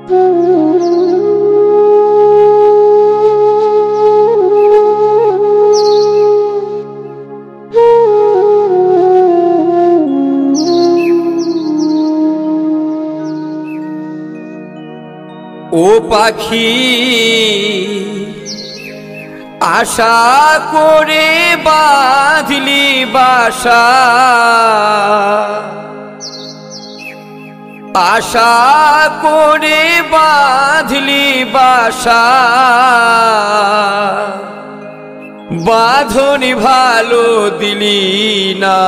ও পাখি আশা করে বাঁধলি বাসা, আশা করে বাঁধলি বাসা, বাঁধনি ভালো দিলি না।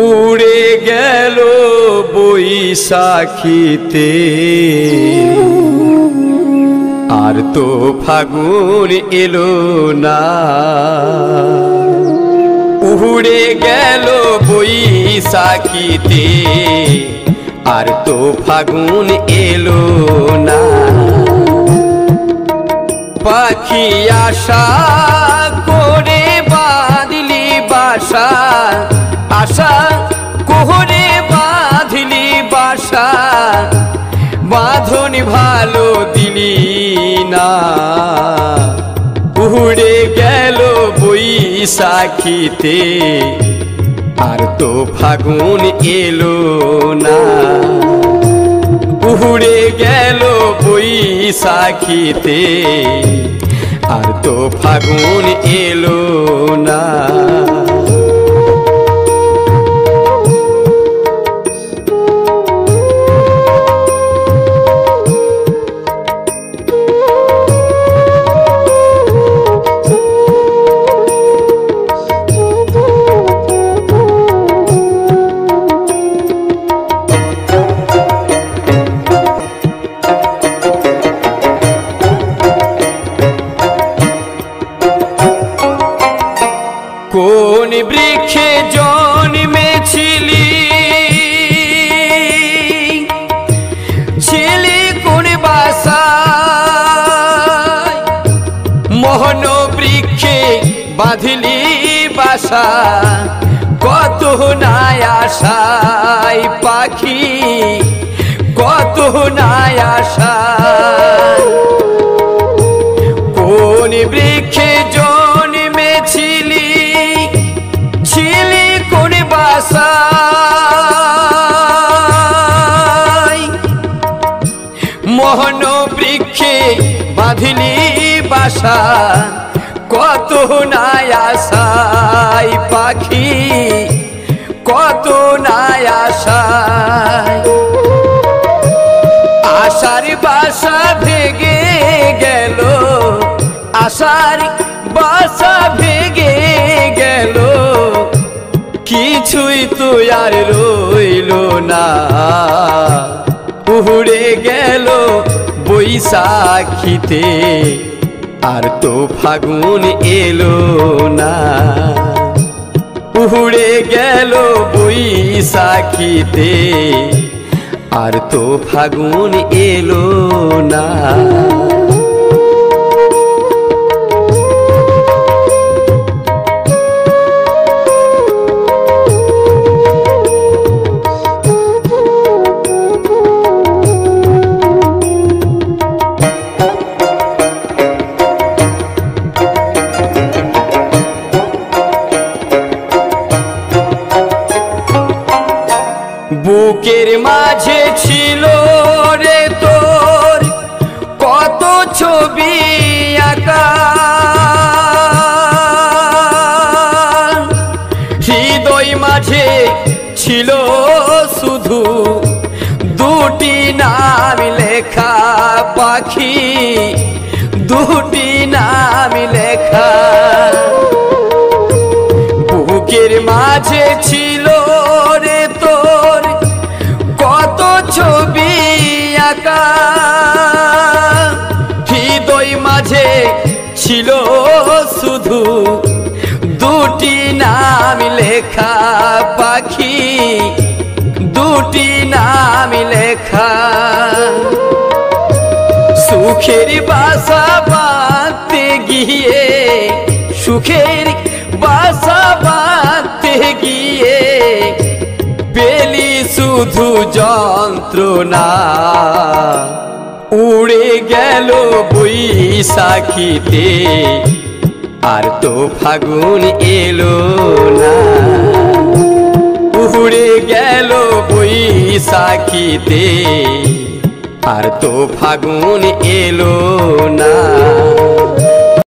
উড়ে গেল বৈশাখীতে আর তো ফাগুন এলো না। উড়ে গেল বৈশাখীতে আর তো ফাগুন এলো না। পাখি আশা করে বাঁধলি বাসা, আশা করে বাঁধলি বাসা, বাঁধনি ভালো দিলি না। উড়ে গেল বৈশাখীতে আর তো ফাগুন এলো না। উড়ে গেল বৈশাখীতে আর তো ফাগুন এলো না। কোন বৃক্ষে জন্মেছিলি, ছিলি কোন বাসায়, মোহন বৃক্ষে বাঁধলি বাসা, কত নাই আশায় পাখি, কত নাই আশায়। কোন বৃক্ষে জন্মেছিলি, ছিলি কোন বাসায়, মোহন বৃক্ষে বাঁধলি বাসা, কত নাই আশায় পাখি, কত নাই আশায়। আশার বাসা ভেঙে গেল, আশার বাসা ভেঙে গেল, কিছুই তো আর রইল না। উড়ে গেল বৈশাখীতে আর তো ফাগুন এলো না। উড়ে গেল বৈশাখীতে আর তো ফাগুন এলো না। বুকের মাঝে ছিল রে তোর কত ছবি আঁকা, হৃদয় মাঝে ছিল শুধু দুটি নাম লেখা পাখি, দুটি নাম লেখা। বুকের মাঝে ছিল রে তোর কত ছবি আঁকা, হৃদয় মাঝে ছিল শুধু দুটি নাম লেখা পাখি, দুটি নাম লেখা। সুখের বাসা বাঁধতে গিয়ে, সুখের বাসা বাঁধতে আনতে গিয়ে পেলি শুধু যন্ত্রণা উড়ে গেল বৈশাখীতে আর তো ফাগুন এলো না উড়ে গেল বৈশাখীতে আর তো ফাগুন এলো না।